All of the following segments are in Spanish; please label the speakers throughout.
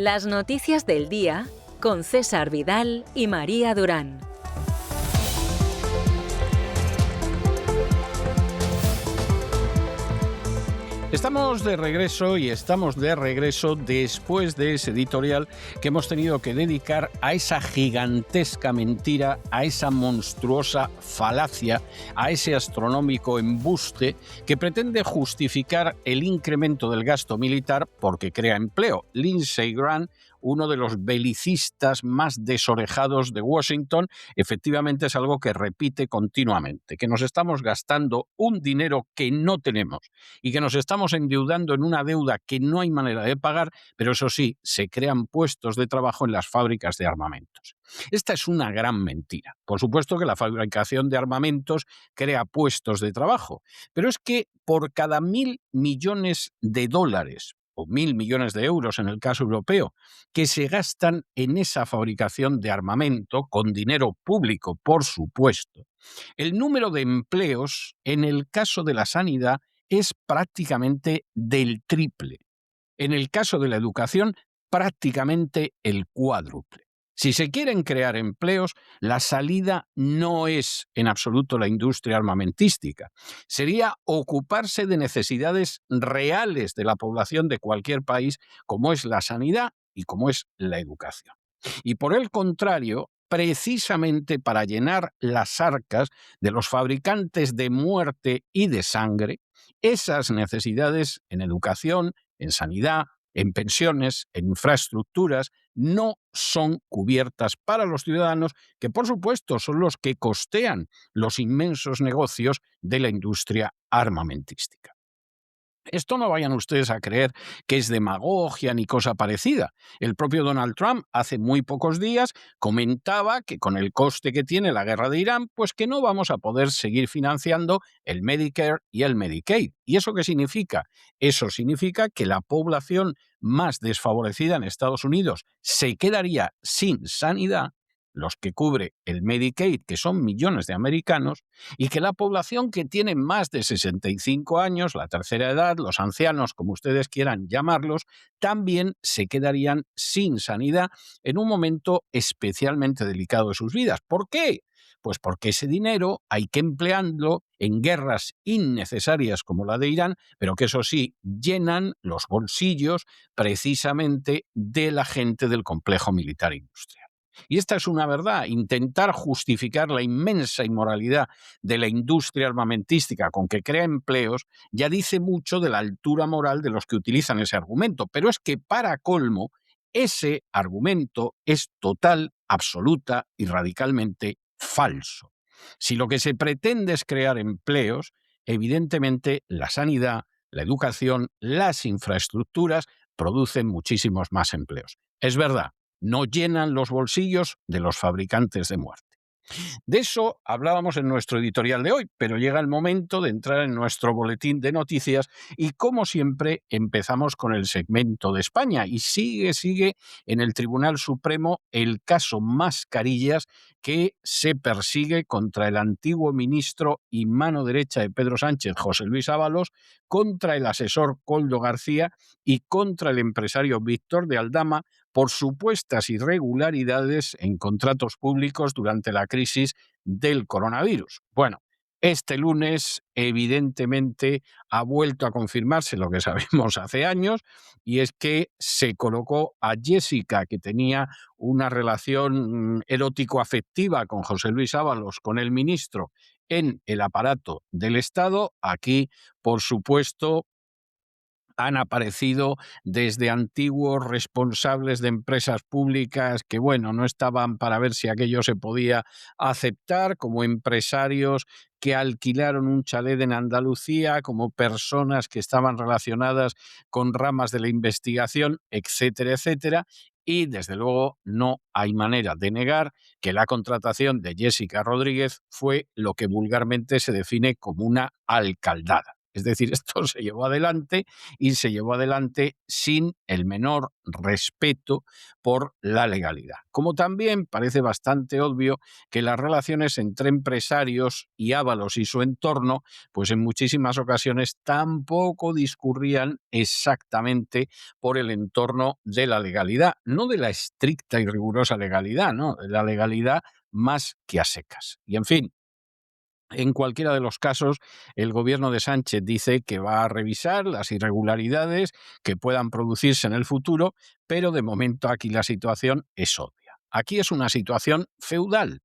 Speaker 1: Las noticias del día con César Vidal y María Durán.
Speaker 2: Estamos de regreso después de ese editorial que hemos tenido que dedicar a esa gigantesca mentira, a esa monstruosa falacia, a ese astronómico embuste que pretende justificar el incremento del gasto militar porque crea empleo. Lindsey Graham, uno de los belicistas más desorejados de Washington, efectivamente es algo que repite continuamente, que nos estamos gastando un dinero que no tenemos y que nos estamos endeudando en una deuda que no hay manera de pagar, pero eso sí, se crean puestos de trabajo en las fábricas de armamentos. Esta es una gran mentira. Por supuesto que la fabricación de armamentos crea puestos de trabajo, pero es que por cada 1.000 millones de dólares o 1.000 millones de euros en el caso europeo, que se gastan en esa fabricación de armamento, con dinero público, por supuesto, el número de empleos en el caso de la sanidad es prácticamente del triple. En el caso de la educación, prácticamente el cuádruple. Si se quieren crear empleos, la salida no es en absoluto la industria armamentística. Sería ocuparse de necesidades reales de la población de cualquier país, como es la sanidad y como es la educación. Y por el contrario, precisamente para llenar las arcas de los fabricantes de muerte y de sangre, esas necesidades en educación, en sanidad, en pensiones, en infraestructuras, no son cubiertas para los ciudadanos, que por supuesto son los que costean los inmensos negocios de la industria armamentística. Esto no vayan ustedes a creer que es demagogia ni cosa parecida. El propio Donald Trump hace muy pocos días comentaba que con el coste que tiene la guerra de Irán, pues que no vamos a poder seguir financiando el Medicare y el Medicaid. ¿Y eso qué significa? Eso significa que la población más desfavorecida en Estados Unidos se quedaría sin sanidad, los que cubre el Medicaid, que son millones de americanos, y que la población que tiene más de 65 años, la tercera edad, los ancianos, como ustedes quieran llamarlos, también se quedarían sin sanidad en un momento especialmente delicado de sus vidas. ¿Por qué? Pues porque ese dinero hay que emplearlo en guerras innecesarias como la de Irán, pero que eso sí, llenan los bolsillos precisamente de la gente del complejo militar industrial. Y esta es una verdad. Intentar justificar la inmensa inmoralidad de la industria armamentística con que crea empleos ya dice mucho de la altura moral de los que utilizan ese argumento. Pero es que, para colmo, ese argumento es total, absoluta y radicalmente falso. Si lo que se pretende es crear empleos, evidentemente la sanidad, la educación, las infraestructuras producen muchísimos más empleos. Es verdad, no llenan los bolsillos de los fabricantes de muerte. De eso hablábamos en nuestro editorial de hoy, pero llega el momento de entrar en nuestro boletín de noticias y, como siempre, empezamos con el segmento de España y sigue en el Tribunal Supremo el caso Mascarillas, que se persigue contra el antiguo ministro y mano derecha de Pedro Sánchez, José Luis Ábalos, contra el asesor Koldo García y contra el empresario Víctor de Aldama por supuestas irregularidades en contratos públicos durante la crisis del coronavirus. Bueno, este lunes evidentemente ha vuelto a confirmarse lo que sabemos hace años, y es que se colocó a Jessica, que tenía una relación erótico-afectiva con José Luis Ábalos, con el ministro, en el aparato del Estado. Aquí, por supuesto, han aparecido desde antiguos responsables de empresas públicas que, bueno, no estaban para ver si aquello se podía aceptar, como empresarios que alquilaron un chalet en Andalucía, como personas que estaban relacionadas con ramas de la investigación, etcétera, etcétera. Y, desde luego, no hay manera de negar que la contratación de Jessica Rodríguez fue lo que vulgarmente se define como una alcaldada. Es decir, esto se llevó adelante y se llevó adelante sin el menor respeto por la legalidad. Como también parece bastante obvio que las relaciones entre empresarios y Ábalos y su entorno, pues en muchísimas ocasiones tampoco discurrían exactamente por el entorno de la legalidad, no de la estricta y rigurosa legalidad, no, de la legalidad más que a secas. Y en fin, en cualquiera de los casos, el gobierno de Sánchez dice que va a revisar las irregularidades que puedan producirse en el futuro, pero de momento aquí la situación es obvia. Aquí es una situación feudal.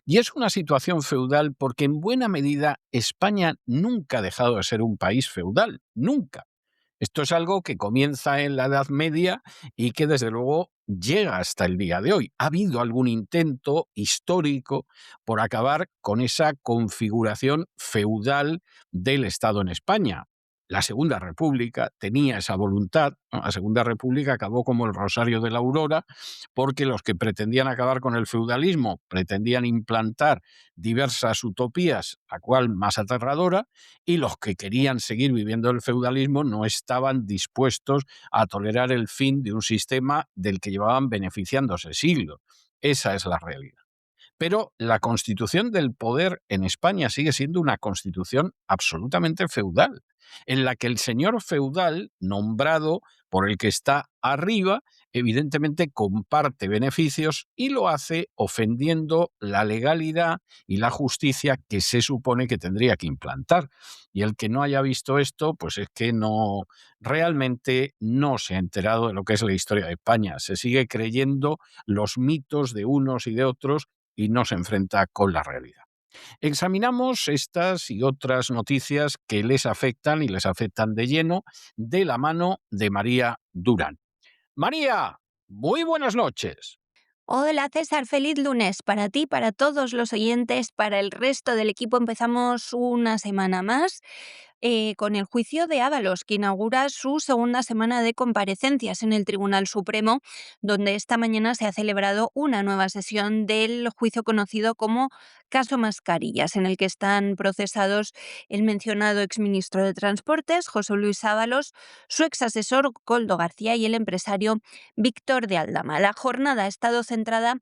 Speaker 2: Y es una situación feudal porque en buena medida España nunca ha dejado de ser un país feudal, nunca. Esto es algo que comienza en la Edad Media y que desde luego llega hasta el día de hoy. Ha habido algún intento histórico por acabar con esa configuración feudal del Estado en España. La Segunda República tenía esa voluntad, ¿no? La Segunda República acabó como el Rosario de la Aurora, porque los que pretendían acabar con el feudalismo pretendían implantar diversas utopías, la cual más aterradora, y los que querían seguir viviendo el feudalismo no estaban dispuestos a tolerar el fin de un sistema del que llevaban beneficiándose siglos. Esa es la realidad. Pero la constitución del poder en España sigue siendo una constitución absolutamente feudal, en la que el señor feudal, nombrado por el que está arriba, evidentemente comparte beneficios y lo hace ofendiendo la legalidad y la justicia que se supone que tendría que implantar. Y el que no haya visto esto, pues es que no, realmente no se ha enterado de lo que es la historia de España. Se sigue creyendo los mitos de unos y de otros y no se enfrenta con la realidad. Examinamos estas y otras noticias que les afectan y les afectan de lleno de la mano de María Durán. María, muy buenas noches.
Speaker 3: Hola César, feliz lunes para ti, para todos los oyentes, para el resto del equipo. Empezamos una semana más con el juicio de Ábalos, que inaugura su segunda semana de comparecencias en el Tribunal Supremo, donde esta mañana se ha celebrado una nueva sesión del juicio conocido como Caso Mascarillas, en el que están procesados el mencionado exministro de Transportes, José Luis Ábalos, su exasesor Koldo García y el empresario Víctor de Aldama. La jornada ha estado centrada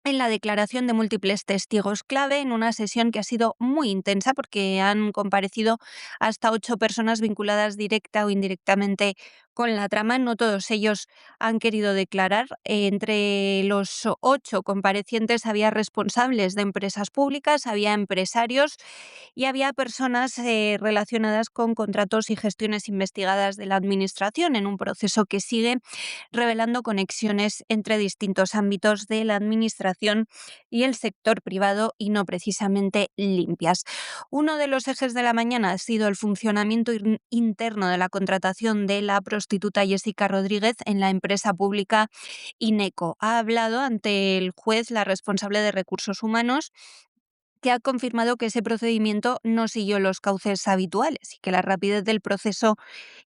Speaker 3: en la declaración de múltiples testigos clave en una sesión que ha sido muy intensa porque han comparecido hasta 8 personas vinculadas directa o indirectamente con la trama. No todos ellos han querido declarar. Entre los 8 comparecientes había responsables de empresas públicas, había empresarios y había personas relacionadas con contratos y gestiones investigadas de la Administración en un proceso que sigue revelando conexiones entre distintos ámbitos de la Administración y el sector privado y no precisamente limpias. Uno de los ejes de la mañana ha sido el funcionamiento interno de la contratación de la prostituta Jessica Rodríguez en la empresa pública INECO. Ha hablado ante el juez la responsable de recursos humanos, que ha confirmado que ese procedimiento no siguió los cauces habituales y que la rapidez del proceso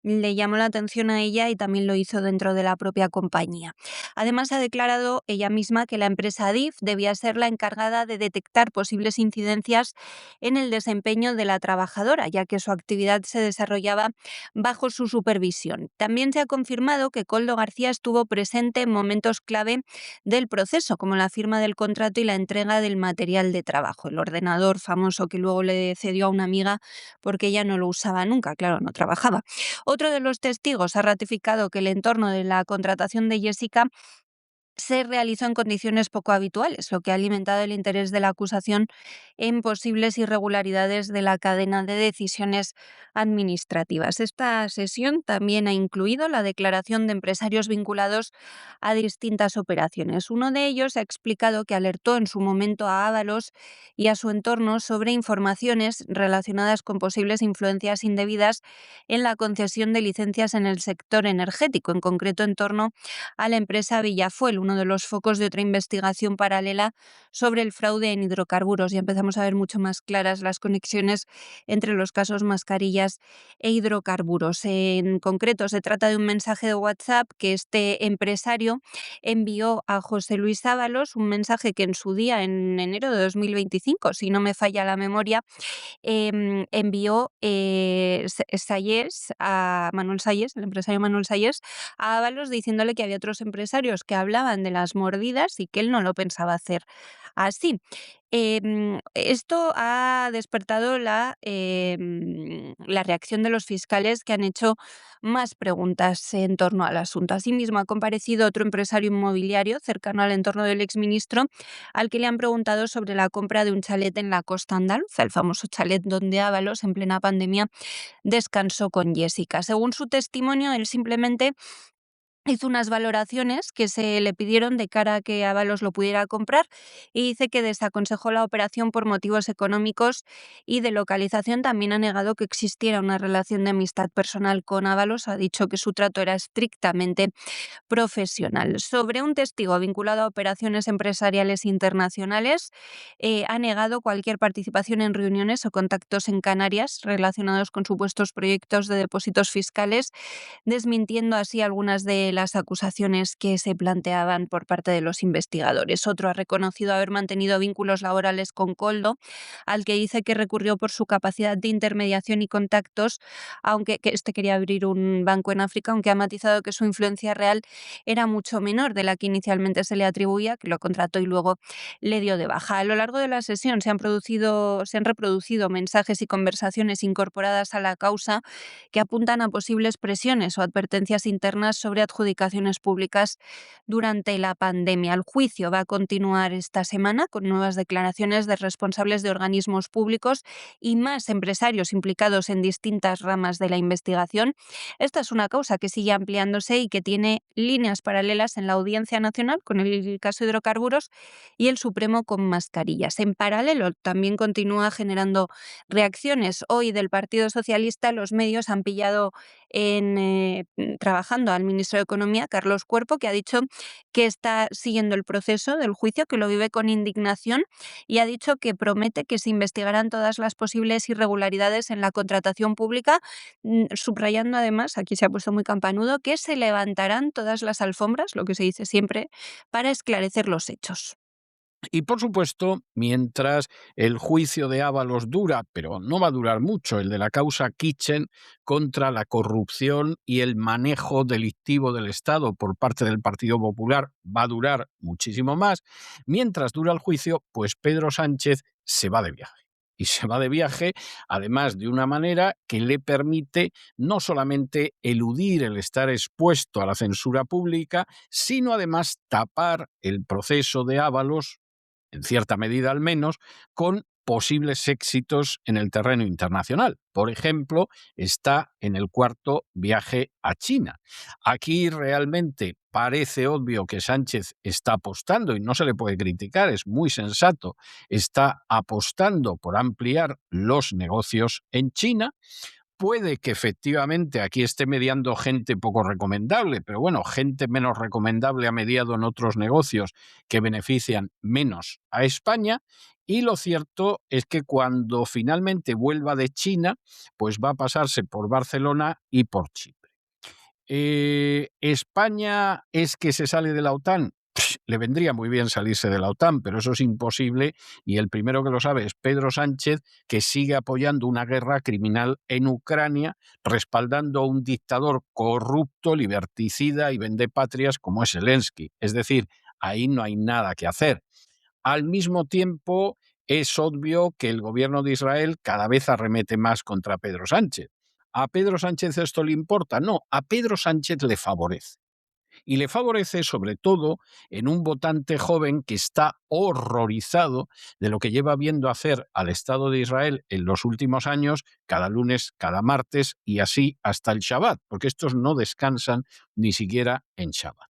Speaker 3: le llamó la atención a ella y también lo hizo dentro de la propia compañía. Además, ha declarado ella misma que la empresa Adif debía ser la encargada de detectar posibles incidencias en el desempeño de la trabajadora, ya que su actividad se desarrollaba bajo su supervisión. También se ha confirmado que Koldo García estuvo presente en momentos clave del proceso, como la firma del contrato y la entrega del material de trabajo, el ordenador famoso que luego le cedió a una amiga porque ella no lo usaba nunca, claro, no trabajaba. Otro de los testigos ha ratificado que el entorno de la contratación de Jessica se realizó en condiciones poco habituales, lo que ha alimentado el interés de la acusación en posibles irregularidades de la cadena de decisiones administrativas. Esta sesión también ha incluido la declaración de empresarios vinculados a distintas operaciones. Uno de ellos ha explicado que alertó en su momento a Ábalos y a su entorno sobre informaciones relacionadas con posibles influencias indebidas en la concesión de licencias en el sector energético, en concreto en torno a la empresa Villafuel, una uno de los focos de otra investigación paralela sobre el fraude en hidrocarburos. Ya empezamos a ver mucho más claras las conexiones entre los casos mascarillas e hidrocarburos. En concreto, se trata de un mensaje de WhatsApp que este empresario envió a José Luis Ábalos, un mensaje que en su día, en enero de 2025, si no me falla la memoria, envió Sayers, a Manuel Sayers, el empresario Manuel Sayers, a Ábalos diciéndole que había otros empresarios que hablaban de las mordidas y que él no lo pensaba hacer así. Esto ha despertado la reacción de los fiscales, que han hecho más preguntas en torno al asunto. Asimismo, ha comparecido otro empresario inmobiliario cercano al entorno del exministro, al que le han preguntado sobre la compra de un chalet en la costa andaluza, el famoso chalet donde Ábalos, en plena pandemia, descansó con Jessica. Según su testimonio, él simplemente hizo unas valoraciones que se le pidieron de cara a que Ábalos lo pudiera comprar, y dice que desaconsejó la operación por motivos económicos y de localización. También ha negado que existiera una relación de amistad personal con Ábalos. Ha dicho que su trato era estrictamente profesional. Sobre un testigo vinculado a operaciones empresariales internacionales, ha negado cualquier participación en reuniones o contactos en Canarias relacionados con supuestos proyectos de depósitos fiscales, desmintiendo así algunas de las acusaciones que se planteaban por parte de los investigadores. Otro ha reconocido haber mantenido vínculos laborales con Coldo, al que dice que recurrió por su capacidad de intermediación y contactos, aunque que este quería abrir un banco en África, aunque ha matizado que su influencia real era mucho menor de la que inicialmente se le atribuía, que lo contrató y luego le dio de baja. A lo largo de la sesión se han reproducido mensajes y conversaciones incorporadas a la causa que apuntan a posibles presiones o advertencias internas sobre adjudicaciones públicas durante la pandemia. El juicio va a continuar esta semana con nuevas declaraciones de responsables de organismos públicos y más empresarios implicados en distintas ramas de la investigación. Esta es una causa que sigue ampliándose y que tiene líneas paralelas en la Audiencia Nacional con el caso hidrocarburos y el Supremo con mascarillas. En paralelo, también continúa generando reacciones. Hoy, del Partido Socialista, los medios han pillado trabajando al ministro de Economía, Carlos Cuerpo, que ha dicho que está siguiendo el proceso del juicio, que lo vive con indignación, y ha dicho que promete que se investigarán todas las posibles irregularidades en la contratación pública, subrayando además, aquí se ha puesto muy campanudo, que se levantarán todas las alfombras, lo que se dice siempre, para esclarecer los hechos.
Speaker 2: Y por supuesto, mientras el juicio de Ábalos dura, pero no va a durar mucho, el de la causa Kitchen contra la corrupción y el manejo delictivo del Estado por parte del Partido Popular va a durar muchísimo más. Mientras dura el juicio, pues Pedro Sánchez se va de viaje. Y se va de viaje, además, de una manera que le permite no solamente eludir el estar expuesto a la censura pública, sino además tapar el proceso de Ábalos, en cierta medida al menos, con posibles éxitos en el terreno internacional. Por ejemplo, está en el cuarto viaje a China. Aquí realmente parece obvio que Sánchez está apostando, y no se le puede criticar, es muy sensato, está apostando por ampliar los negocios en China. Puede que efectivamente aquí esté mediando gente poco recomendable, pero bueno, gente menos recomendable ha mediado en otros negocios que benefician menos a España. Y lo cierto es que cuando finalmente vuelva de China, pues va a pasarse por Barcelona y por Chipre. ¿España es que se sale de la OTAN? Le vendría muy bien salirse de la OTAN, pero eso es imposible, y el primero que lo sabe es Pedro Sánchez, que sigue apoyando una guerra criminal en Ucrania, respaldando a un dictador corrupto, liberticida y vendepatrias como es Zelensky. Es decir, ahí no hay nada que hacer. Al mismo tiempo, es obvio que el gobierno de Israel cada vez arremete más contra Pedro Sánchez. ¿A Pedro Sánchez esto le importa? No, a Pedro Sánchez le favorece. Y le favorece sobre todo en un votante joven que está horrorizado de lo que lleva viendo hacer al Estado de Israel en los últimos años, cada lunes, cada martes y así hasta el Shabbat, porque estos no descansan ni siquiera en Shabbat.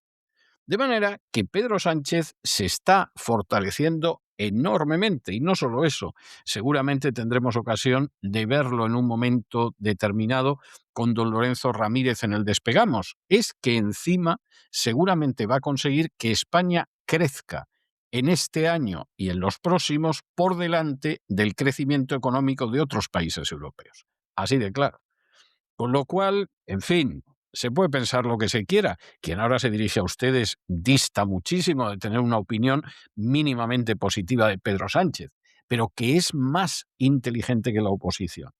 Speaker 2: De manera que Pedro Sánchez se está fortaleciendo enormemente. Y no solo eso, seguramente tendremos ocasión de verlo en un momento determinado con don Lorenzo Ramírez en el Despegamos. Es que encima seguramente va a conseguir que España crezca en este año y en los próximos por delante del crecimiento económico de otros países europeos. Así de claro. Con lo cual, en fin, se puede pensar lo que se quiera. Quien ahora se dirige a ustedes dista muchísimo de tener una opinión mínimamente positiva de Pedro Sánchez, pero que es más inteligente que la oposición,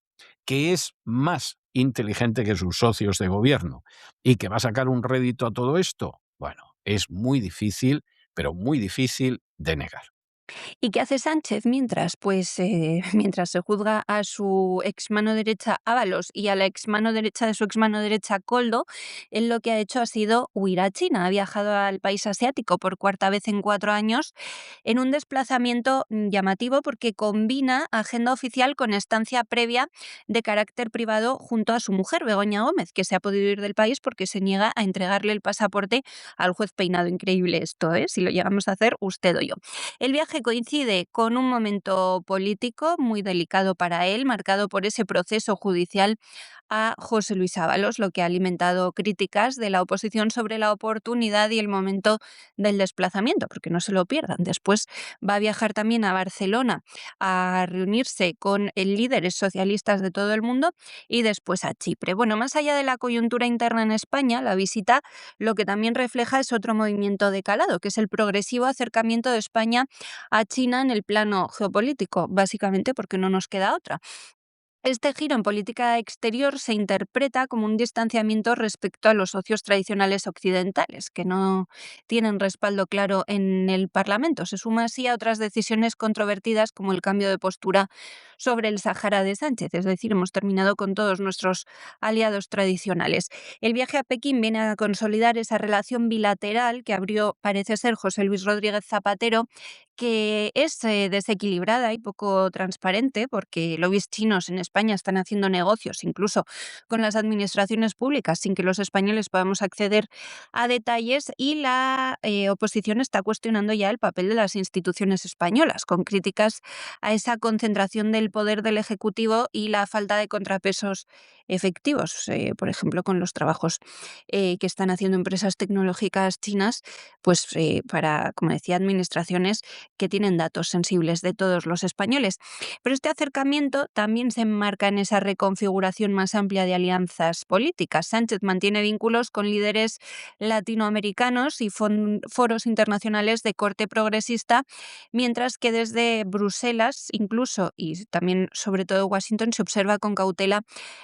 Speaker 2: que es más inteligente que sus socios de gobierno y que va a sacar un rédito a todo esto, bueno, es muy difícil, pero muy difícil de negar.
Speaker 3: ¿Y qué hace Sánchez mientras? Pues mientras se juzga a su ex mano derecha Ábalos y a la ex mano derecha de su ex mano derecha Koldo, él lo que ha hecho ha sido huir a China. Ha viajado al país asiático por cuarta vez en 4 años en un desplazamiento llamativo porque combina agenda oficial con estancia previa de carácter privado junto a su mujer, Begoña Gómez, que se ha podido ir del país porque se niega a entregarle el pasaporte al juez Peinado. Increíble esto, ¿eh? Si lo llegamos a hacer usted o yo. El viaje coincide con un momento político muy delicado para él, marcado por ese proceso judicial a José Luis Ábalos, lo que ha alimentado críticas de la oposición sobre la oportunidad y el momento del desplazamiento, porque no se lo pierdan. Después va a viajar también a Barcelona a reunirse con líderes socialistas de todo el mundo y después a Chipre. Bueno, más allá de la coyuntura interna en España, la visita lo que también refleja es otro movimiento de calado, que es el progresivo acercamiento de España a China en el plano geopolítico, básicamente porque no nos queda otra. Este giro en política exterior se interpreta como un distanciamiento respecto a los socios tradicionales occidentales, que no tienen respaldo claro en el Parlamento. Se suma así a otras decisiones controvertidas como el cambio de postura sobre el Sáhara de Sánchez, es decir, hemos terminado con todos nuestros aliados tradicionales. El viaje a Pekín viene a consolidar esa relación bilateral que abrió, parece ser, José Luis Rodríguez Zapatero, que es desequilibrada y poco transparente porque lobbies chinos en España están haciendo negocios incluso con las administraciones públicas sin que los españoles podamos acceder a detalles, y la oposición está cuestionando ya el papel de las instituciones españolas con críticas a esa concentración del poder del Ejecutivo y la falta de contrapesos efectivos, por ejemplo con los trabajos que están haciendo empresas tecnológicas chinas, pues para, como decía, administraciones que tienen datos sensibles de todos los españoles. Pero este acercamiento también se enmarca en esa reconfiguración más amplia de alianzas políticas. Sánchez mantiene vínculos con líderes latinoamericanos y foros internacionales de corte progresista, mientras que desde Bruselas, incluso, y también sobre todo Washington, se observa con cautela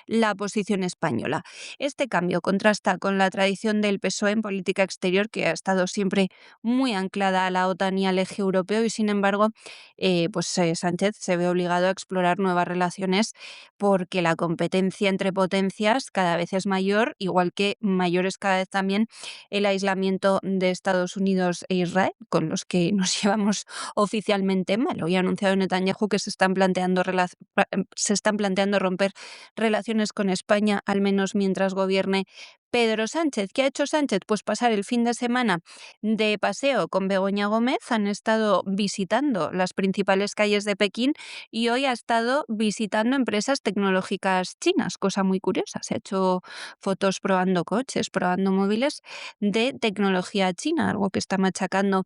Speaker 3: la posición española. Este cambio contrasta con la tradición del PSOE en política exterior, que ha estado siempre muy anclada a la OTAN y al eje europeo, y sin embargo, Sánchez se ve obligado a explorar nuevas relaciones porque la competencia entre potencias cada vez es mayor, igual que mayor es cada vez también el aislamiento de Estados Unidos e Israel, con los que nos llevamos oficialmente mal. Hoy ha anunciado Netanyahu que se están planteando romper relaciones con España, al menos mientras gobierne Pedro Sánchez. ¿Qué ha hecho Sánchez? Pues pasar el fin de semana de paseo con Begoña Gómez. Han estado visitando las principales calles de Pekín y hoy ha estado visitando empresas tecnológicas chinas, cosa muy curiosa. Se ha hecho fotos probando coches, probando móviles de tecnología china, algo que está machacando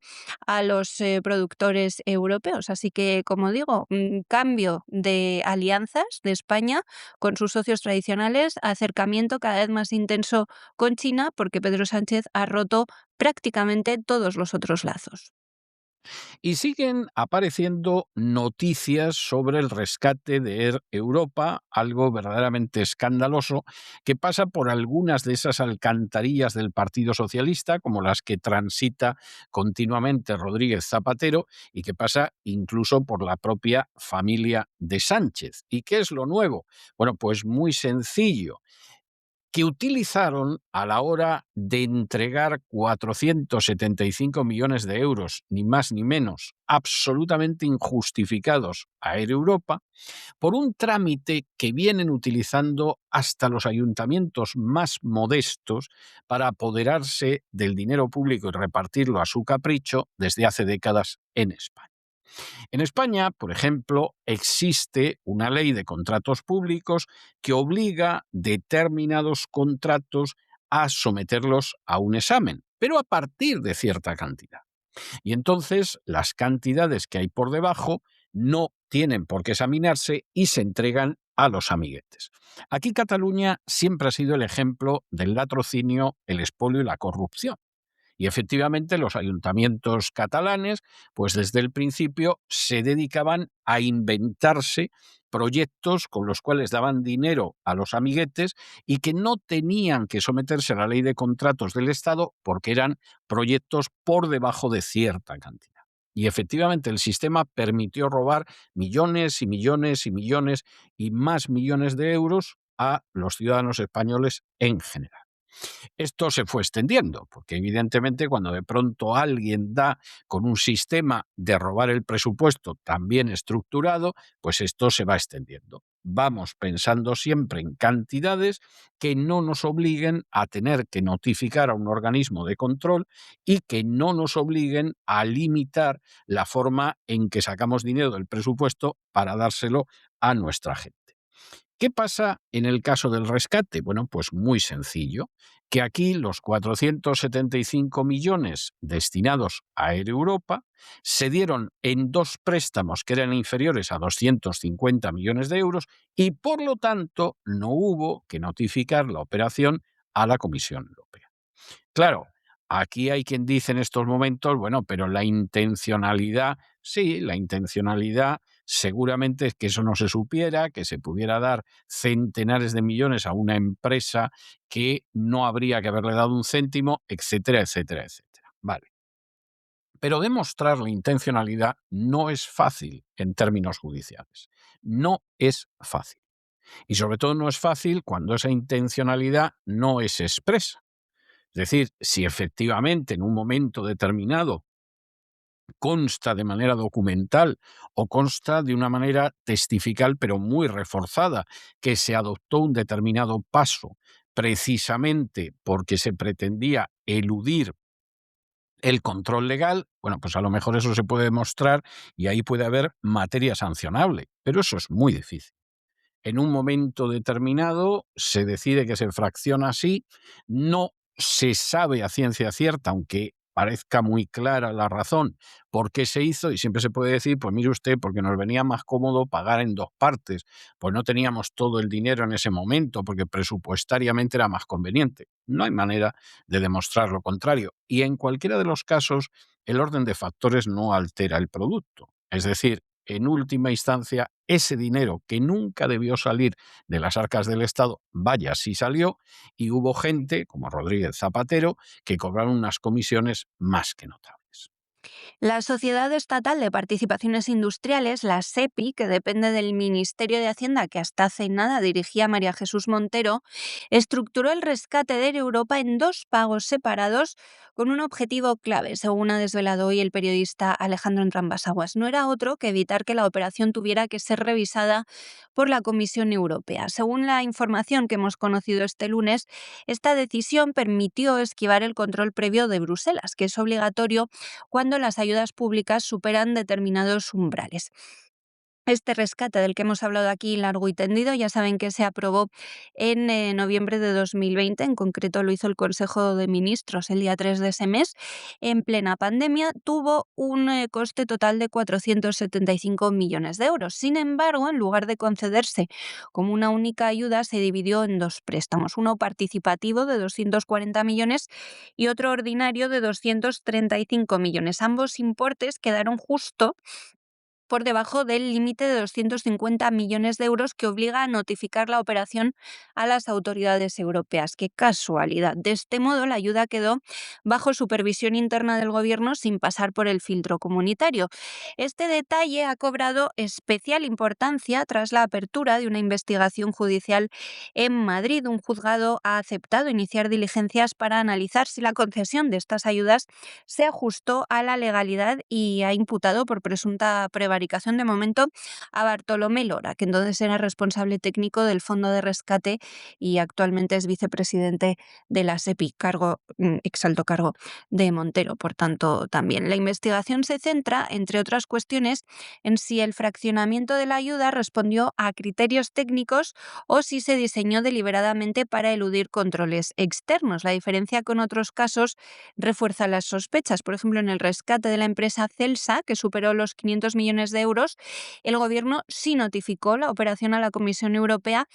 Speaker 3: a los productores europeos. Así que, como digo, cambio de alianzas de España con sus socios tradicionales, acercamiento cada vez más intenso con China, porque Pedro Sánchez ha roto prácticamente todos los otros lazos.
Speaker 2: Y siguen apareciendo noticias sobre el rescate de Air Europa, algo verdaderamente escandaloso, que pasa por algunas de esas alcantarillas del Partido Socialista, como las que transita continuamente Rodríguez Zapatero, y que pasa incluso por la propia familia de Sánchez. ¿Y qué es lo nuevo? Bueno, pues muy sencillo, que utilizaron a la hora de entregar 475 millones de euros, ni más ni menos, absolutamente injustificados a Air Europa, por un trámite que vienen utilizando hasta los ayuntamientos más modestos para apoderarse del dinero público y repartirlo a su capricho desde hace décadas en España. En España, por ejemplo, existe una ley de contratos públicos que obliga determinados contratos a someterlos a un examen, pero a partir de cierta cantidad. Y entonces las cantidades que hay por debajo no tienen por qué examinarse y se entregan a los amiguetes. Aquí Cataluña siempre ha sido el ejemplo del latrocinio, el expolio y la corrupción. Y efectivamente los ayuntamientos catalanes, pues desde el principio se dedicaban a inventarse proyectos con los cuales daban dinero a los amiguetes y que no tenían que someterse a la ley de contratos del Estado porque eran proyectos por debajo de cierta cantidad. Y efectivamente el sistema permitió robar millones y millones y millones y más millones de euros a los ciudadanos españoles en general. Esto se fue extendiendo, porque evidentemente cuando de pronto alguien da con un sistema de robar el presupuesto tan bien estructurado, pues esto se va extendiendo. Vamos pensando siempre en cantidades que no nos obliguen a tener que notificar a un organismo de control y que no nos obliguen a limitar la forma en que sacamos dinero del presupuesto para dárselo a nuestra gente. ¿Qué pasa en el caso del rescate? Bueno, pues muy sencillo, que aquí los 475 millones destinados a Air Europa se dieron en dos préstamos que eran inferiores a 250 millones de euros y por lo tanto no hubo que notificar la operación a la Comisión Europea. Claro, aquí hay quien dice en estos momentos, bueno, pero la intencionalidad, sí, la intencionalidad seguramente es que eso no se supiera, que se pudiera dar centenares de millones a una empresa que no habría que haberle dado un céntimo, etcétera, etcétera, etcétera. Vale. Pero demostrar la intencionalidad no es fácil en términos judiciales. No es fácil. Y sobre todo no es fácil cuando esa intencionalidad no es expresa. Es decir, si efectivamente en un momento determinado consta de manera documental o consta de una manera testifical, pero muy reforzada, que se adoptó un determinado paso precisamente porque se pretendía eludir el control legal, bueno, pues a lo mejor eso se puede demostrar y ahí puede haber materia sancionable, pero eso es muy difícil. En un momento determinado se decide que se fracciona así, no se sabe a ciencia cierta, aunque parezca muy clara la razón por qué se hizo, y siempre se puede decir, pues mire usted, porque nos venía más cómodo pagar en dos partes, pues no teníamos todo el dinero en ese momento, porque presupuestariamente era más conveniente. No hay manera de demostrar lo contrario, y en cualquiera de los casos, el orden de factores no altera el producto. Es decir, en última instancia, ese dinero que nunca debió salir de las arcas del Estado, vaya, sí salió, y hubo gente, como Rodríguez Zapatero, que cobraron unas comisiones más que notables.
Speaker 3: La Sociedad Estatal de Participaciones Industriales, la SEPI, que depende del Ministerio de Hacienda, que hasta hace nada dirigía María Jesús Montero, estructuró el rescate de Air Europa en dos pagos separados con un objetivo clave, según ha desvelado hoy el periodista Alejandro Entrambas-Aguas. No era otro que evitar que la operación tuviera que ser revisada por la Comisión Europea. Según la información que hemos conocido este lunes, esta decisión permitió esquivar el control previo de Bruselas, que es obligatorio cuando las ayudas públicas superan determinados umbrales. Este rescate del que hemos hablado aquí largo y tendido, ya saben que se aprobó en noviembre de 2020, en concreto lo hizo el Consejo de Ministros el día 3 de ese mes, en plena pandemia, tuvo un coste total de 475 millones de euros. Sin embargo, en lugar de concederse como una única ayuda, se dividió en dos préstamos, uno participativo de 240 millones y otro ordinario de 235 millones. Ambos importes quedaron justo por debajo del límite de 250 millones de euros que obliga a notificar la operación a las autoridades europeas. ¡Qué casualidad! De este modo, la ayuda quedó bajo supervisión interna del Gobierno sin pasar por el filtro comunitario. Este detalle ha cobrado especial importancia tras la apertura de una investigación judicial en Madrid. Un juzgado ha aceptado iniciar diligencias para analizar si la concesión de estas ayudas se ajustó a la legalidad y ha imputado por presunta prevaricación prevaricación de momento a Bartolomé Lora, que entonces era responsable técnico del Fondo de Rescate y actualmente es vicepresidente de la SEPI, exalto cargo de Montero, por tanto, también. La investigación se centra, entre otras cuestiones, en si el fraccionamiento de la ayuda respondió a criterios técnicos o si se diseñó deliberadamente para eludir controles externos. La diferencia con otros casos refuerza las sospechas. Por ejemplo, en el rescate de la empresa Celsa, que superó los 500 millones de euros, el Gobierno sí notificó la operación a la Comisión Europea,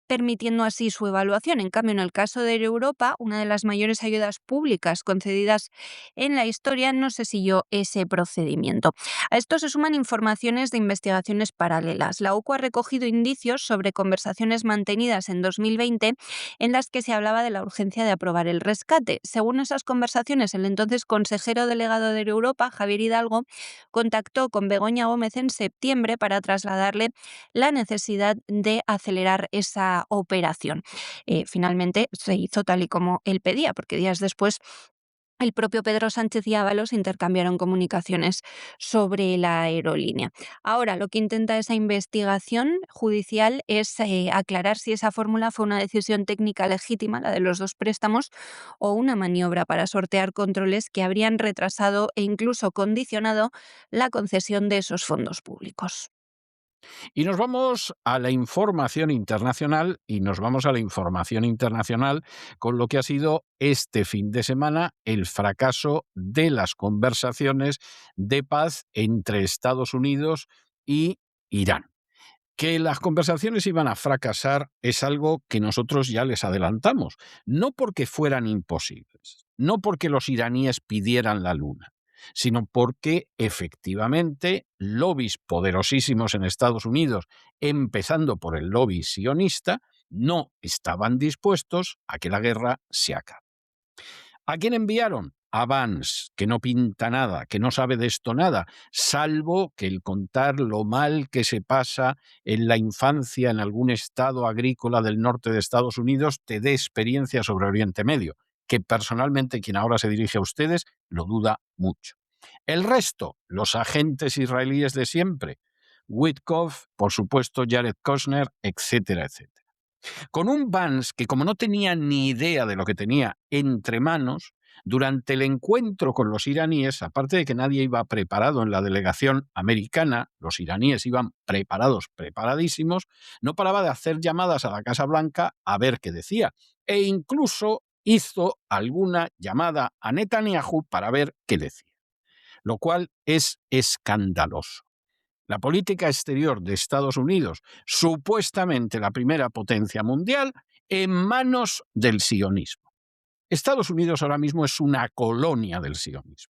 Speaker 3: permitiendo así su evaluación. En cambio, en el caso de Europa, una de las mayores ayudas públicas concedidas en la historia, no se siguió ese procedimiento. A esto se suman informaciones de investigaciones paralelas. La OCU ha recogido indicios sobre conversaciones mantenidas en 2020 en las que se hablaba de la urgencia de aprobar el rescate. Según esas conversaciones, el entonces consejero delegado de Europa, Javier Hidalgo, contactó con Begoña Gómez en septiembre para trasladarle la necesidad de acelerar esa operación. Finalmente se hizo tal y como él pedía, porque días después el propio Pedro Sánchez y Ábalos intercambiaron comunicaciones sobre la aerolínea. Ahora, lo que intenta esa investigación judicial es aclarar si esa fórmula fue una decisión técnica legítima, la de los dos préstamos, o una maniobra para sortear controles que habrían retrasado e incluso condicionado la concesión de esos fondos públicos.
Speaker 2: Y nos vamos a la información internacional con lo que ha sido este fin de semana el fracaso de las conversaciones de paz entre Estados Unidos y Irán. Que las conversaciones iban a fracasar es algo que nosotros ya les adelantamos, no porque fueran imposibles, no porque los iraníes pidieran la luna, sino porque efectivamente lobbies poderosísimos en Estados Unidos, empezando por el lobby sionista, no estaban dispuestos a que la guerra se acabe. ¿A quién enviaron? A Vance, que no pinta nada, que no sabe de esto nada, salvo que el contar lo mal que se pasa en la infancia en algún estado agrícola del norte de Estados Unidos te dé experiencia sobre Oriente Medio, que personalmente quien ahora se dirige a ustedes lo duda mucho. El resto, los agentes israelíes de siempre, Witkoff, por supuesto Jared Kushner, etcétera, etcétera. Con un Vance que, como no tenía ni idea de lo que tenía entre manos, durante el encuentro con los iraníes, aparte de que nadie iba preparado en la delegación americana, los iraníes iban preparadísimos, no paraba de hacer llamadas a la Casa Blanca a ver qué decía, e incluso hizo alguna llamada a Netanyahu para ver qué decía, lo cual es escandaloso. La política exterior de Estados Unidos, supuestamente la primera potencia mundial, en manos del sionismo. Estados Unidos ahora mismo es una colonia del sionismo.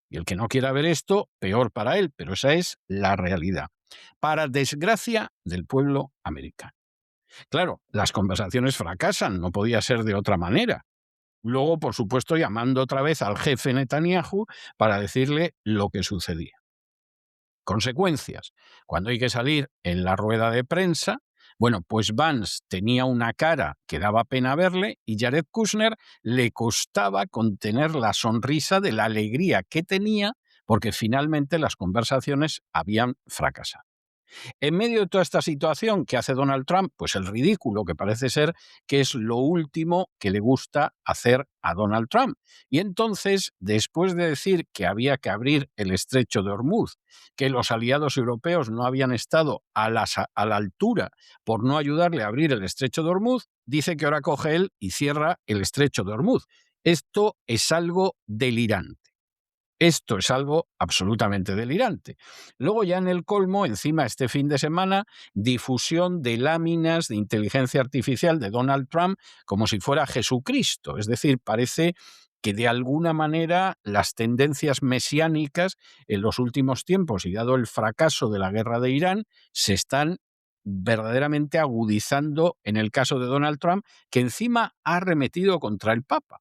Speaker 2: Y el que no quiera ver esto, peor para él, pero esa es la realidad. Para desgracia del pueblo americano. Claro, las conversaciones fracasan, no podía ser de otra manera. Luego, por supuesto, llamando otra vez al jefe Netanyahu para decirle lo que sucedía. Consecuencias. Cuando hay que salir en la rueda de prensa, bueno, pues Vance tenía una cara que daba pena verle y Jared Kushner le costaba contener la sonrisa de la alegría que tenía porque finalmente las conversaciones habían fracasado. En medio de toda esta situación, ¿qué hace Donald Trump? Pues el ridículo, que parece ser que es lo último que le gusta hacer a Donald Trump. Y entonces, después de decir que había que abrir el estrecho de Hormuz, que los aliados europeos no habían estado a la altura por no ayudarle a abrir el estrecho de Hormuz, dice que ahora coge él y cierra el estrecho de Hormuz. Esto es algo delirante. Esto es algo absolutamente delirante. Luego ya en el colmo, encima este fin de semana, difusión de láminas de inteligencia artificial de Donald Trump como si fuera Jesucristo. Es decir, parece que de alguna manera las tendencias mesiánicas en los últimos tiempos y dado el fracaso de la guerra de Irán se están verdaderamente agudizando en el caso de Donald Trump, que encima ha arremetido contra el Papa.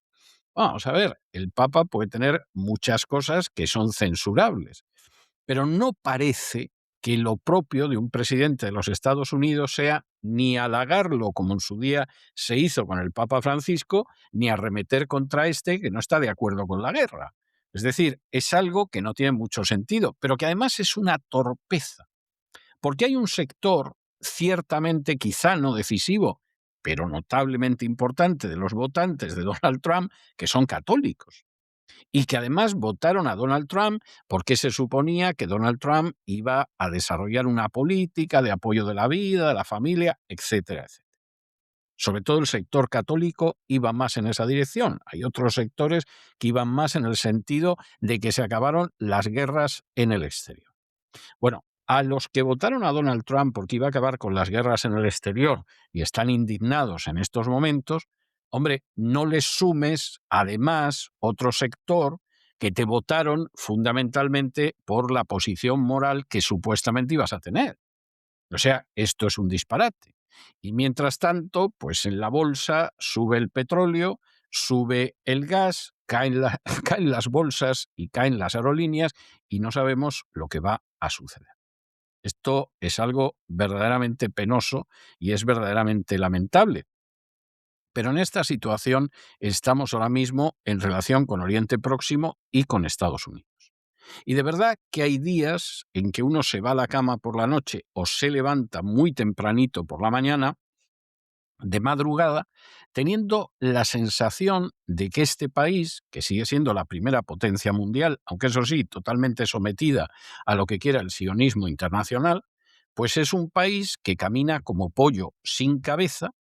Speaker 2: Vamos a ver, el Papa puede tener muchas cosas que son censurables, pero no parece que lo propio de un presidente de los Estados Unidos sea ni halagarlo, como en su día se hizo con el Papa Francisco, ni arremeter contra este que no está de acuerdo con la guerra. Es decir, es algo que no tiene mucho sentido, pero que además es una torpeza, porque hay un sector ciertamente quizá no decisivo, pero notablemente importante de los votantes de Donald Trump que son católicos y que además votaron a Donald Trump porque se suponía que Donald Trump iba a desarrollar una política de apoyo de la vida, de la familia, etcétera, etcétera. Sobre todo el sector católico iba más en esa dirección. Hay otros sectores que iban más en el sentido de que se acabaron las guerras en el exterior. Bueno, a los que votaron a Donald Trump porque iba a acabar con las guerras en el exterior y están indignados en estos momentos, hombre, no les sumes además otro sector que te votaron fundamentalmente por la posición moral que supuestamente ibas a tener. O sea, esto es un disparate. Y mientras tanto, pues en la bolsa sube el petróleo, sube el gas, caen las bolsas y caen las aerolíneas y no sabemos lo que va a suceder. Esto es algo verdaderamente penoso y es verdaderamente lamentable. Pero en esta situación estamos ahora mismo en relación con Oriente Próximo y con Estados Unidos. Y de verdad que hay días en que uno se va a la cama por la noche o se levanta muy tempranito por la mañana, de madrugada, teniendo la sensación de que este país, que sigue siendo la primera potencia mundial, aunque eso sí, totalmente sometida a lo que quiera el sionismo internacional, pues es un país que camina como pollo sin cabeza,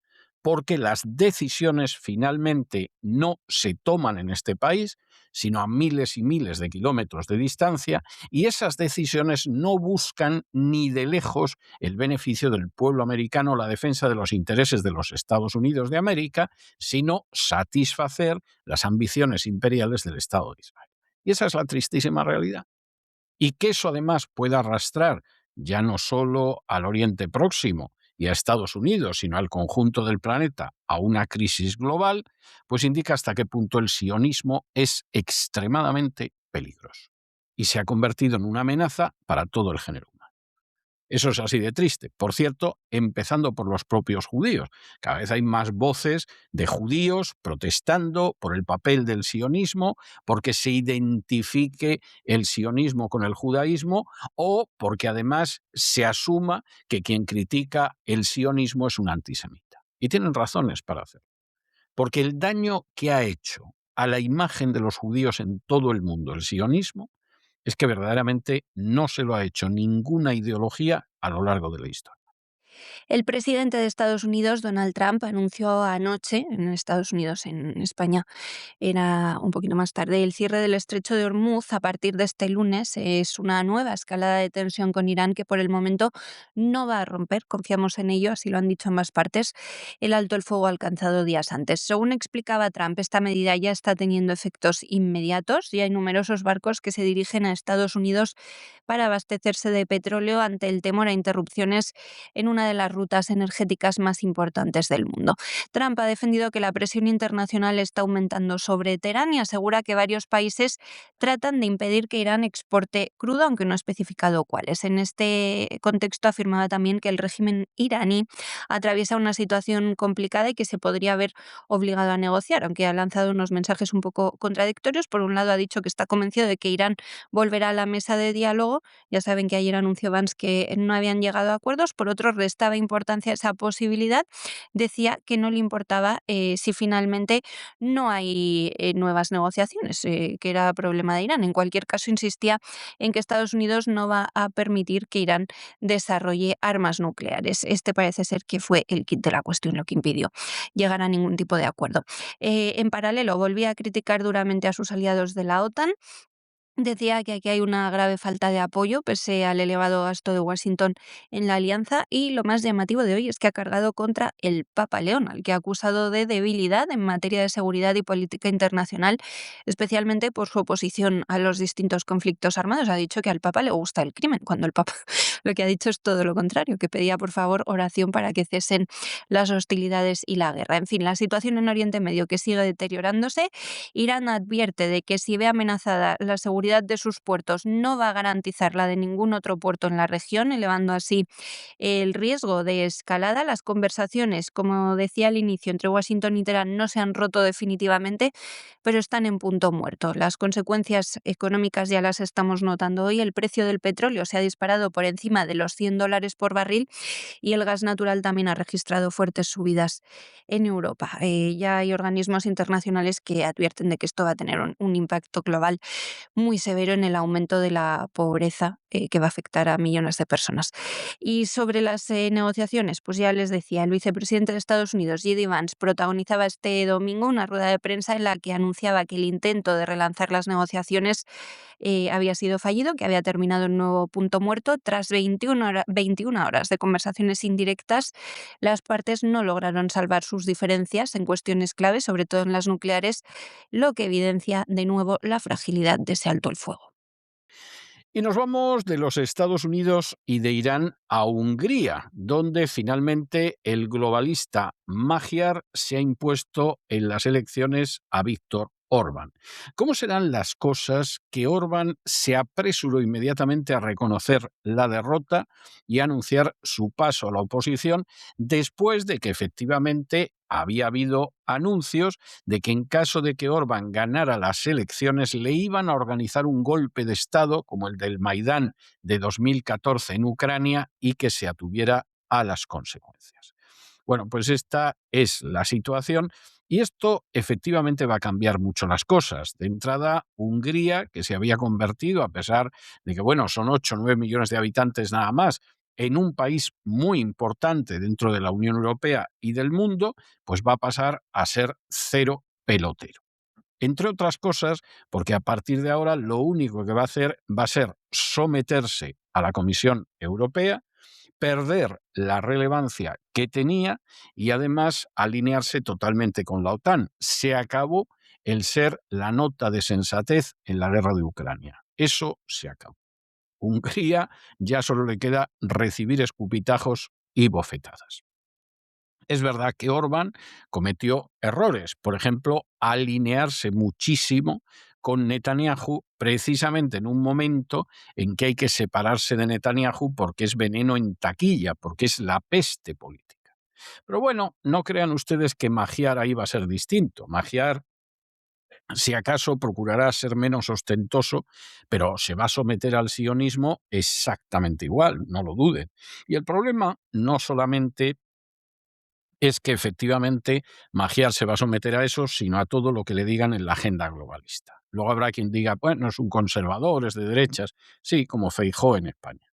Speaker 2: porque las decisiones finalmente no se toman en este país, sino a miles y miles de kilómetros de distancia, y esas decisiones no buscan ni de lejos el beneficio del pueblo americano, la defensa de los intereses de los Estados Unidos de América, sino satisfacer las ambiciones imperiales del Estado de Israel. Y esa es la tristísima realidad. Y que eso además pueda arrastrar ya no solo al Oriente Próximo y a Estados Unidos, sino al conjunto del planeta a una crisis global, pues indica hasta qué punto el sionismo es extremadamente peligroso y se ha convertido en una amenaza para todo el género humano. Eso es así de triste. Por cierto, empezando por los propios judíos. Cada vez hay más voces de judíos protestando por el papel del sionismo, porque se identifique el sionismo con el judaísmo o porque además se asuma que quien critica el sionismo es un antisemita. Y tienen razones para hacerlo. Porque el daño que ha hecho a la imagen de los judíos en todo el mundo el sionismo es que verdaderamente no se lo ha hecho ninguna ideología a lo largo de la historia.
Speaker 3: El presidente de Estados Unidos, Donald Trump, anunció anoche, en Estados Unidos, en España, era un poquito más tarde, el cierre del estrecho de Hormuz a partir de este lunes. Es una nueva escalada de tensión con Irán que por el momento no va a romper, confiamos en ello, así lo han dicho ambas partes, el alto el fuego alcanzado días antes. Según explicaba Trump, esta medida ya está teniendo efectos inmediatos y hay numerosos barcos que se dirigen a Estados Unidos para abastecerse de petróleo ante el temor a interrupciones en una de las rutas energéticas más importantes del mundo. Trump ha defendido que la presión internacional está aumentando sobre Teherán y asegura que varios países tratan de impedir que Irán exporte crudo, aunque no ha especificado cuáles. En este contexto afirmaba también que el régimen iraní atraviesa una situación complicada y que se podría haber obligado a negociar, aunque ha lanzado unos mensajes un poco contradictorios. Por un lado ha dicho que está convencido de que Irán volverá a la mesa de diálogo. Ya saben que ayer anunció Vance que no habían llegado a acuerdos. Por otro, restaba importancia a esa posibilidad. Decía que no le importaba si finalmente no hay nuevas negociaciones, que era problema de Irán. En cualquier caso, insistía en que Estados Unidos no va a permitir que Irán desarrolle armas nucleares. Este parece ser que fue el quid de la cuestión, lo que impidió llegar a ningún tipo de acuerdo. En paralelo, volvía a criticar duramente a sus aliados de la OTAN. Decía que aquí hay una grave falta de apoyo pese al elevado gasto de Washington en la alianza y lo más llamativo de hoy es que ha cargado contra el Papa León, al que ha acusado de debilidad en materia de seguridad y política internacional, especialmente por su oposición a los distintos conflictos armados. Ha dicho que al Papa le gusta el crimen, cuando el Papa lo que ha dicho es todo lo contrario, que pedía por favor oración para que cesen las hostilidades y la guerra. En fin, la situación en Oriente Medio que sigue deteriorándose. Irán advierte de que si ve amenazada la seguridad de sus puertos, no va a garantizar la de ningún otro puerto en la región, elevando así el riesgo de escalada. Las conversaciones, como decía al inicio, entre Washington y Teherán no se han roto definitivamente, pero están en punto muerto. Las consecuencias económicas ya las estamos notando hoy. El precio del petróleo se ha disparado por encima de los $100 por barril y el gas natural también ha registrado fuertes subidas en Europa. Ya hay organismos internacionales que advierten de que esto va a tener un impacto global muy severo en el aumento de la pobreza, que va a afectar a millones de personas. Y sobre las negociaciones, pues ya les decía, el vicepresidente de Estados Unidos, J.D. Vance, protagonizaba este domingo una rueda de prensa en la que anunciaba que el intento de relanzar las negociaciones había sido fallido, que había terminado en nuevo punto muerto. Tras 21 horas de conversaciones indirectas, las partes no lograron salvar sus diferencias en cuestiones claves, sobre todo en las nucleares, lo que evidencia de nuevo la fragilidad de ese alto el fuego.
Speaker 2: Y nos vamos de los Estados Unidos y de Irán a Hungría, donde finalmente el globalista Magyar se ha impuesto en las elecciones a Viktor Orbán. ¿Cómo serán las cosas que Orbán se apresuró inmediatamente a reconocer la derrota y a anunciar su paso a la oposición después de que efectivamente había habido anuncios de que en caso de que Orbán ganara las elecciones le iban a organizar un golpe de Estado como el del Maidán de 2014 en Ucrania y que se atuviera a las consecuencias? Bueno, pues esta es la situación y esto efectivamente va a cambiar mucho las cosas. De entrada, Hungría, que se había convertido, a pesar de que, bueno, son 8 o 9 millones de habitantes nada más, en un país muy importante dentro de la Unión Europea y del mundo, pues va a pasar a ser cero pelotero. Entre otras cosas, porque a partir de ahora lo único que va a hacer va a ser someterse a la Comisión Europea, perder la relevancia que tenía y además alinearse totalmente con la OTAN. Se acabó el ser la nota de sensatez en la guerra de Ucrania. Eso se acabó. Hungría ya solo le queda recibir escupitajos y bofetadas. Es verdad que Orbán cometió errores, por ejemplo, alinearse muchísimo con Netanyahu precisamente en un momento en que hay que separarse de Netanyahu porque es veneno en taquilla, porque es la peste política. Pero bueno, no crean ustedes que Magyar ahí va a ser distinto. Magyar, si acaso, procurará ser menos ostentoso, pero se va a someter al sionismo exactamente igual, no lo duden. Y el problema no solamente es que efectivamente Magyar se va a someter a eso, sino a todo lo que le digan en la agenda globalista. Luego habrá quien diga, bueno, es un conservador, es de derechas, sí, como Feijóo en España,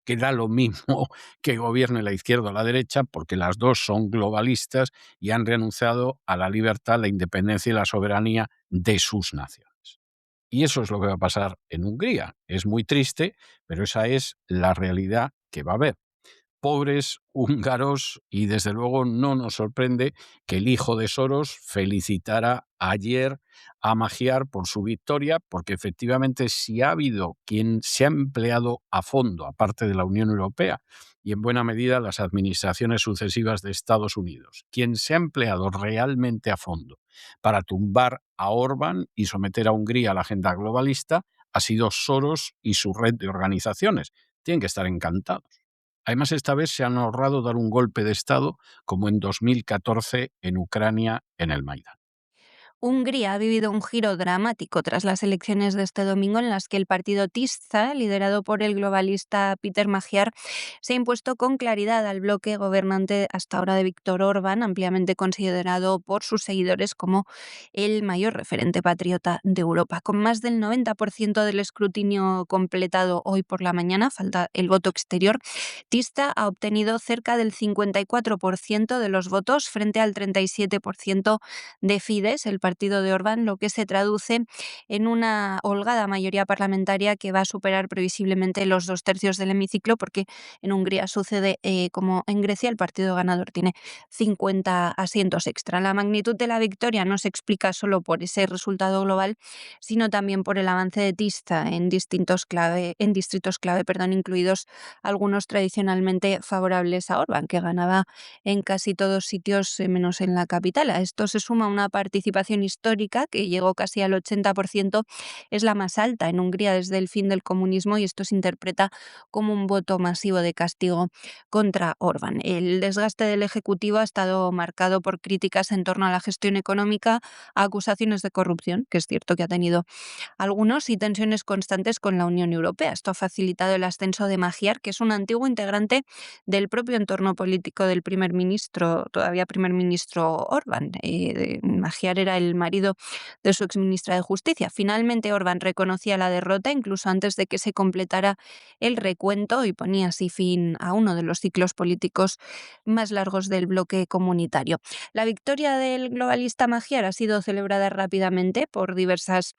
Speaker 2: que da lo mismo que gobierne la izquierda o la derecha, porque las dos son globalistas y han renunciado a la libertad, la independencia y la soberanía de sus naciones. Y eso es lo que va a pasar en Hungría. Es muy triste, pero esa es la realidad que va a haber. Pobres húngaros, y desde luego no nos sorprende que el hijo de Soros felicitara ayer a Magyar por su victoria, porque efectivamente si ha habido quien se ha empleado a fondo, aparte de la Unión Europea y en buena medida las administraciones sucesivas de Estados Unidos, quien se ha empleado realmente a fondo para tumbar a Orbán y someter a Hungría a la agenda globalista, ha sido Soros y su red de organizaciones. Tienen que estar encantados. Además, esta vez se han ahorrado dar un golpe de Estado como en 2014 en Ucrania en el Maidán.
Speaker 3: Hungría ha vivido un giro dramático tras las elecciones de este domingo en las que el partido Tisza, liderado por el globalista Péter Magyar, se ha impuesto con claridad al bloque gobernante hasta ahora de Viktor Orbán, ampliamente considerado por sus seguidores como el mayor referente patriota de Europa. Con más del 90% del escrutinio completado hoy por la mañana, falta el voto exterior, Tisza ha obtenido cerca del 54% de los votos frente al 37% de Fidesz, el partido de Orbán, lo que se traduce en una holgada mayoría parlamentaria que va a superar previsiblemente los 2/3 del hemiciclo, porque en Hungría sucede como en Grecia, el partido ganador tiene 50 asientos extra. La magnitud de la victoria no se explica solo por ese resultado global, sino también por el avance de Tista en distritos clave, incluidos algunos tradicionalmente favorables a Orbán, que ganaba en casi todos sitios menos en la capital. A esto se suma una participación histórica que llegó casi al 80%, es la más alta en Hungría desde el fin del comunismo, y esto se interpreta como un voto masivo de castigo contra Orbán. El desgaste del Ejecutivo ha estado marcado por críticas en torno a la gestión económica, acusaciones de corrupción, que es cierto que ha tenido algunos, y tensiones constantes con la Unión Europea. Esto ha facilitado el ascenso de Magyar, que es un antiguo integrante del propio entorno político del primer ministro, todavía primer ministro Orbán. Magyar era el marido de su exministra de Justicia. Finalmente, Orbán reconocía la derrota incluso antes de que se completara el recuento, y ponía así fin a uno de los ciclos políticos más largos del bloque comunitario. La victoria del globalista Magyar ha sido celebrada rápidamente por diversas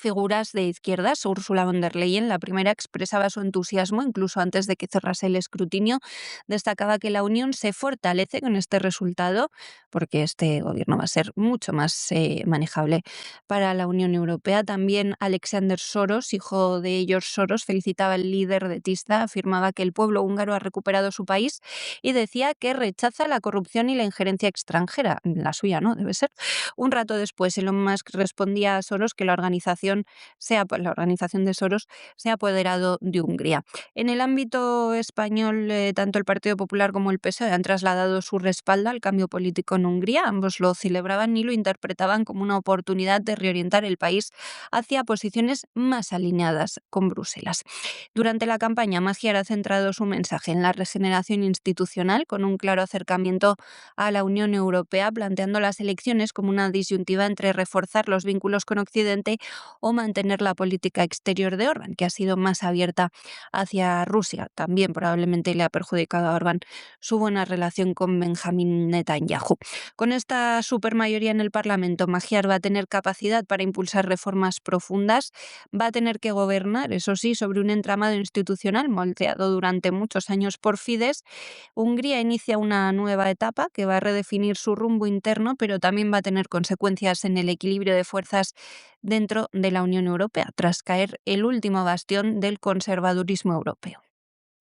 Speaker 3: figuras de izquierdas. Ursula von der Leyen, la primera, expresaba su entusiasmo incluso antes de que cerrase el escrutinio. Destacaba que la Unión se fortalece con este resultado, porque este gobierno va a ser mucho más manejable para la Unión Europea. También Alexander Soros, hijo de George Soros, felicitaba al líder de Tista, afirmaba que el pueblo húngaro ha recuperado su país y decía que rechaza la corrupción y la injerencia extranjera. La suya no, debe ser. Un rato después, Elon Musk respondía a Soros que la organización de Soros se ha apoderado de Hungría. En el ámbito español, tanto el Partido Popular como el PSOE han trasladado su respaldo al cambio político en Hungría. Ambos lo celebraban y lo interpretaban como una oportunidad de reorientar el país hacia posiciones más alineadas con Bruselas. Durante la campaña, Magyar ha centrado su mensaje en la regeneración institucional, con un claro acercamiento a la Unión Europea, planteando las elecciones como una disyuntiva entre reforzar los vínculos con Occidente o mantener la política exterior de Orbán, que ha sido más abierta hacia Rusia. También probablemente le ha perjudicado a Orbán su buena relación con Benjamín Netanyahu. Con esta supermayoría en el Parlamento, Magyar va a tener capacidad para impulsar reformas profundas, va a tener que gobernar, eso sí, sobre un entramado institucional moldeado durante muchos años por Fidesz. Hungría inicia una nueva etapa que va a redefinir su rumbo interno, pero también va a tener consecuencias en el equilibrio de fuerzas dentro de la Unión Europea, tras caer el último bastión del conservadurismo europeo.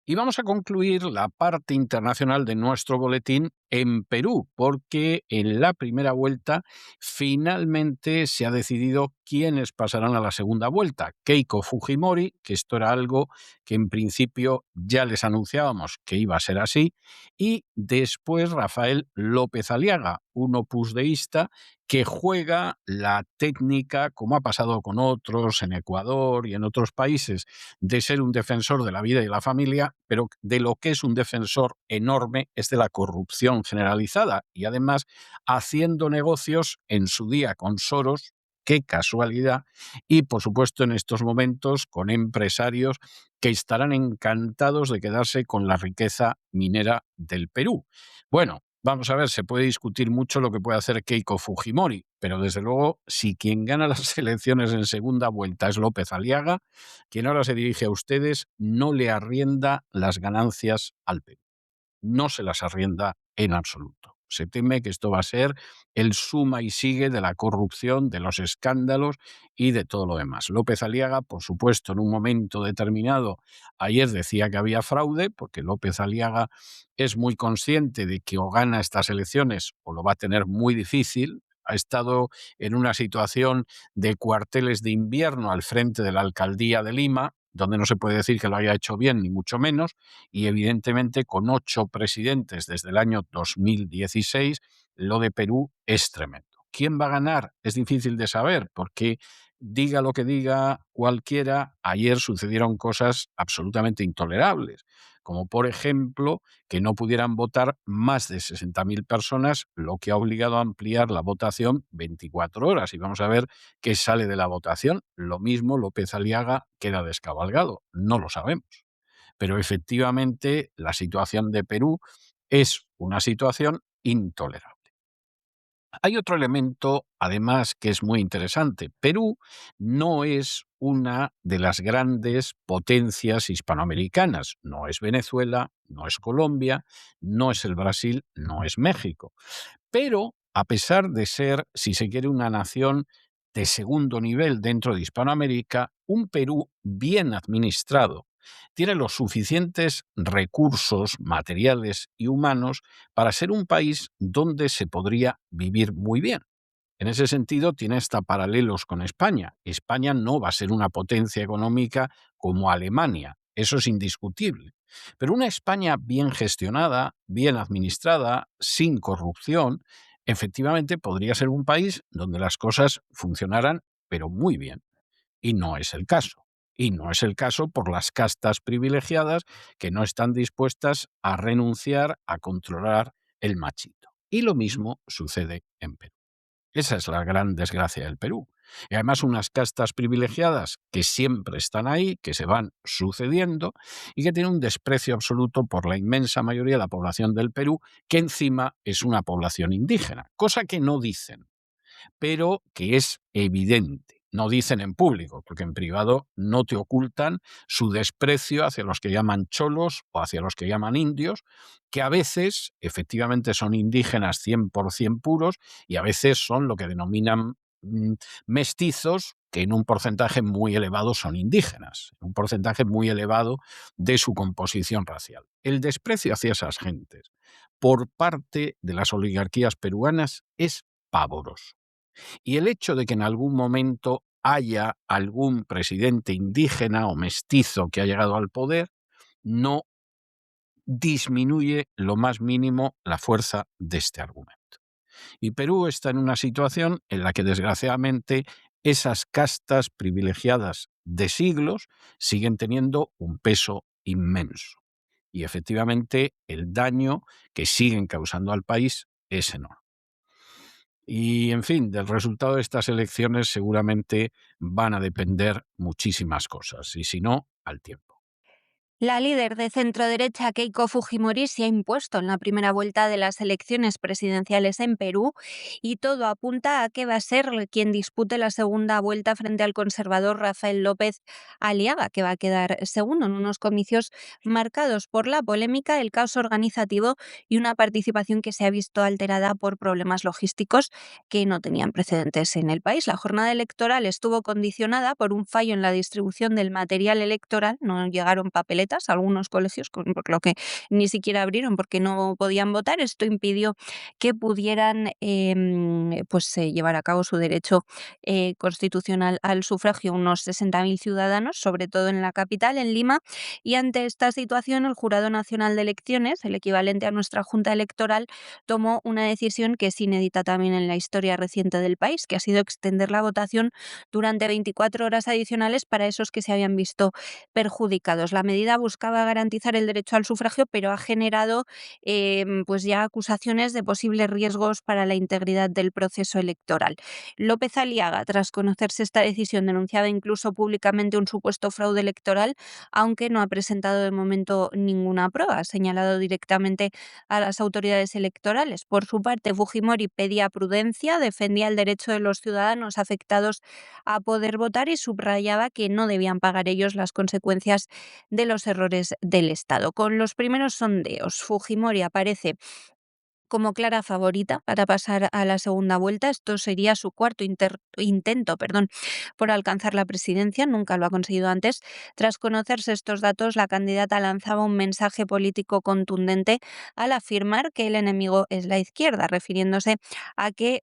Speaker 2: Y vamos a concluir la parte internacional de nuestro boletín en Perú, porque en la primera vuelta finalmente se ha decidido quiénes pasarán a la segunda vuelta. Keiko Fujimori, que esto era algo que en principio ya les anunciábamos que iba a ser así, y después Rafael López Aliaga, un opusdeísta que juega la técnica, como ha pasado con otros en Ecuador y en otros países, de ser un defensor de la vida y la familia, pero de lo que es un defensor enorme es de la corrupción generalizada, y además haciendo negocios en su día con Soros, qué casualidad, y por supuesto en estos momentos con empresarios que estarán encantados de quedarse con la riqueza minera del Perú. Bueno, vamos a ver, se puede discutir mucho lo que puede hacer Keiko Fujimori, pero desde luego, si quien gana las elecciones en segunda vuelta es López Aliaga, quien ahora se dirige a ustedes no le arrienda las ganancias al Perú. No se las arrienda en absoluto. Se teme que esto va a ser el suma y sigue de la corrupción, de los escándalos y de todo lo demás. López Aliaga, por supuesto, en un momento determinado, ayer decía que había fraude, porque López Aliaga es muy consciente de que o gana estas elecciones o lo va a tener muy difícil. Ha estado en una situación de cuarteles de invierno al frente de la alcaldía de Lima, donde no se puede decir que lo haya hecho bien, ni mucho menos, y evidentemente con 8 presidentes desde el año 2016, lo de Perú es tremendo. ¿Quién va a ganar? Es difícil de saber, porque diga lo que diga cualquiera, ayer sucedieron cosas absolutamente intolerables, como por ejemplo que no pudieran votar más de 60.000 personas, lo que ha obligado a ampliar la votación 24 horas. Y vamos a ver qué sale de la votación. Lo mismo López Aliaga queda descabalgado, no lo sabemos. Pero efectivamente la situación de Perú es una situación intolerable. Hay otro elemento, además, que es muy interesante. Perú no es una de las grandes potencias hispanoamericanas. No es Venezuela, no es Colombia, no es el Brasil, no es México. Pero, a pesar de ser, si se quiere, una nación de segundo nivel dentro de Hispanoamérica, un Perú bien administrado tiene los suficientes recursos materiales y humanos para ser un país donde se podría vivir muy bien. En ese sentido, tiene hasta paralelos con España. España no va a ser una potencia económica como Alemania, eso es indiscutible. Pero una España bien gestionada, bien administrada, sin corrupción, efectivamente podría ser un país donde las cosas funcionaran, pero muy bien. Y no es el caso. Y no es el caso por las castas privilegiadas que no están dispuestas a renunciar a controlar el machito. Y lo mismo sucede en Perú. Esa es la gran desgracia del Perú. Y además unas castas privilegiadas que siempre están ahí, que se van sucediendo y que tienen un desprecio absoluto por la inmensa mayoría de la población del Perú, que encima es una población indígena, cosa que no dicen, pero que es evidente. No dicen en público, porque en privado no te ocultan su desprecio hacia los que llaman cholos o hacia los que llaman indios, que a veces efectivamente son indígenas 100% puros y a veces son lo que denominan mestizos, que en un porcentaje muy elevado son indígenas, un porcentaje muy elevado de su composición racial. El desprecio hacia esas gentes por parte de las oligarquías peruanas es pavoroso. Y el hecho de que en algún momento haya algún presidente indígena o mestizo que ha llegado al poder no disminuye lo más mínimo la fuerza de este argumento. Y Perú está en una situación en la que desgraciadamente esas castas privilegiadas de siglos siguen teniendo un peso inmenso. Y efectivamente el daño que siguen causando al país es enorme. Y, en fin, del resultado de estas elecciones seguramente van a depender muchísimas cosas, y si no, al tiempo.
Speaker 3: La líder de centroderecha Keiko Fujimori se ha impuesto en la primera vuelta de las elecciones presidenciales en Perú y todo apunta a que va a ser quien dispute la segunda vuelta frente al conservador Rafael López Aliaga, que va a quedar segundo en unos comicios marcados por la polémica, el caos organizativo y una participación que se ha visto alterada por problemas logísticos que no tenían precedentes en el país. La jornada electoral estuvo condicionada por un fallo en la distribución del material electoral, no llegaron papeletas a algunos colegios, por lo que ni siquiera abrieron porque no podían votar. Esto impidió que pudieran llevar a cabo su derecho constitucional al sufragio unos 60.000 ciudadanos, sobre todo en la capital, en Lima, y ante esta situación el Jurado Nacional de Elecciones, el equivalente a nuestra Junta Electoral, tomó una decisión que es inédita también en la historia reciente del país, que ha sido extender la votación durante 24 horas adicionales para esos que se habían visto perjudicados. La medida buscaba garantizar el derecho al sufragio, pero ha generado ya acusaciones de posibles riesgos para la integridad del proceso electoral. López Aliaga, tras conocerse esta decisión, denunciaba incluso públicamente un supuesto fraude electoral, aunque no ha presentado de momento ninguna prueba. Ha señalado directamente a las autoridades electorales. Por su parte, Fujimori pedía prudencia, defendía el derecho de los ciudadanos afectados a poder votar y subrayaba que no debían pagar ellos las consecuencias de los errores del Estado. Con los primeros sondeos, Fujimori aparece como clara favorita para pasar a la segunda vuelta. Esto sería su cuarto intento por alcanzar la presidencia. Nunca lo ha conseguido antes. Tras conocerse estos datos, la candidata lanzaba un mensaje político contundente al afirmar que el enemigo es la izquierda, refiriéndose a que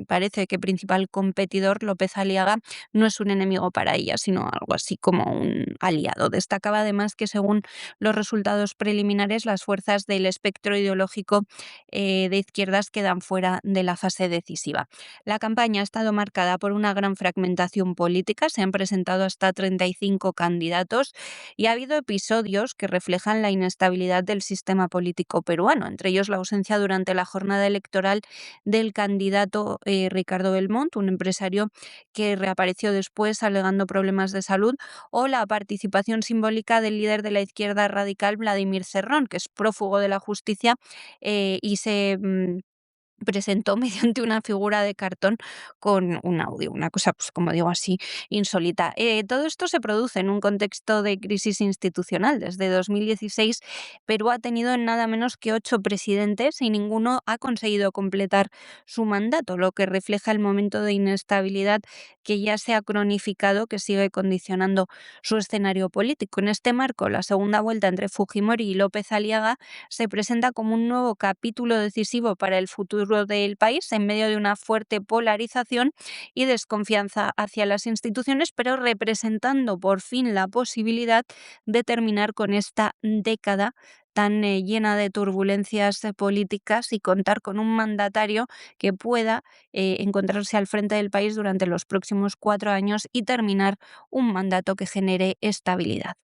Speaker 3: parece que principal competidor, López Aliaga, no es un enemigo para ella, sino algo así como un aliado. Destacaba además que, según los resultados preliminares, las fuerzas del espectro ideológico de izquierdas quedan fuera de la fase decisiva. La campaña ha estado marcada por una gran fragmentación política, se han presentado hasta 35 candidatos y ha habido episodios que reflejan la inestabilidad del sistema político peruano, entre ellos la ausencia durante la jornada electoral del candidato Ricardo Belmont, un empresario que reapareció después alegando problemas de salud, o la participación simbólica del líder de la izquierda radical, Vladimir Cerrón, que es prófugo de la justicia y se presentó mediante una figura de cartón con un audio, una cosa, pues como digo así, insólita. Todo esto se produce en un contexto de crisis institucional. Desde 2016, Perú ha tenido nada menos que 8 presidentes y ninguno ha conseguido completar su mandato, lo que refleja el momento de inestabilidad que ya se ha cronificado, que sigue condicionando su escenario político. En este marco, la segunda vuelta entre Fujimori y López Aliaga se presenta como un nuevo capítulo decisivo para el futuro del país, en medio de una fuerte polarización y desconfianza hacia las instituciones, pero representando por fin la posibilidad de terminar con esta década tan llena de turbulencias políticas y contar con un mandatario que pueda encontrarse al frente del país durante los próximos 4 años y terminar un mandato que genere estabilidad.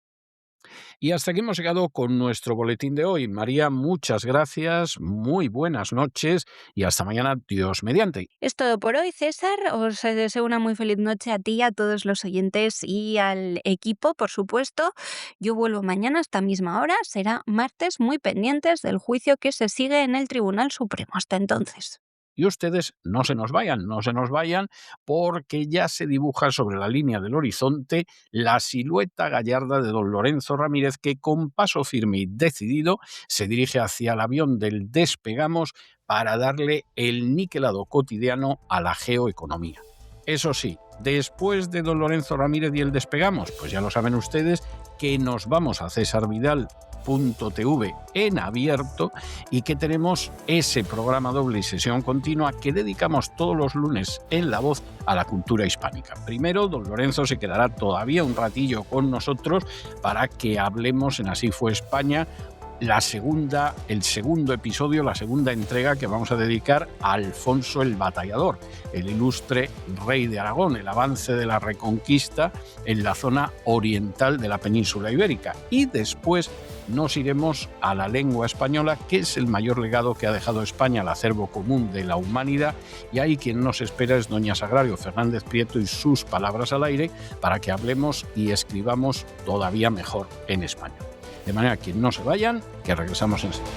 Speaker 2: Y hasta aquí hemos llegado con nuestro boletín de hoy. María, muchas gracias, muy buenas noches y hasta mañana, Dios mediante.
Speaker 3: Es todo por hoy, César. Os deseo una muy feliz noche a ti, a todos los oyentes y al equipo, por supuesto. Yo vuelvo mañana a esta misma hora. Será martes, muy pendientes del juicio que se sigue en el Tribunal Supremo. Hasta entonces.
Speaker 2: Y ustedes no se nos vayan, porque ya se dibuja sobre la línea del horizonte la silueta gallarda de don Lorenzo Ramírez, que con paso firme y decidido se dirige hacia el avión del Despegamos para darle el niquelado cotidiano a la geoeconomía. Eso sí, después de don Lorenzo Ramírez y el Despegamos, pues ya lo saben ustedes que nos vamos a cesarvidal.tv en abierto y que tenemos ese programa doble y sesión continua que dedicamos todos los lunes en La Voz a la cultura hispánica. Primero, don Lorenzo se quedará todavía un ratillo con nosotros para que hablemos en Así fue España, el segundo episodio, la segunda entrega que vamos a dedicar a Alfonso el Batallador, el ilustre rey de Aragón, el avance de la Reconquista en la zona oriental de la península ibérica. Y después nos iremos a la lengua española, que es el mayor legado que ha dejado España al acervo común de la humanidad, y ahí quien nos espera es doña Sagrario Fernández Prieto y sus palabras al aire para que hablemos y escribamos todavía mejor en español. De manera que no se vayan, que regresamos enseguida.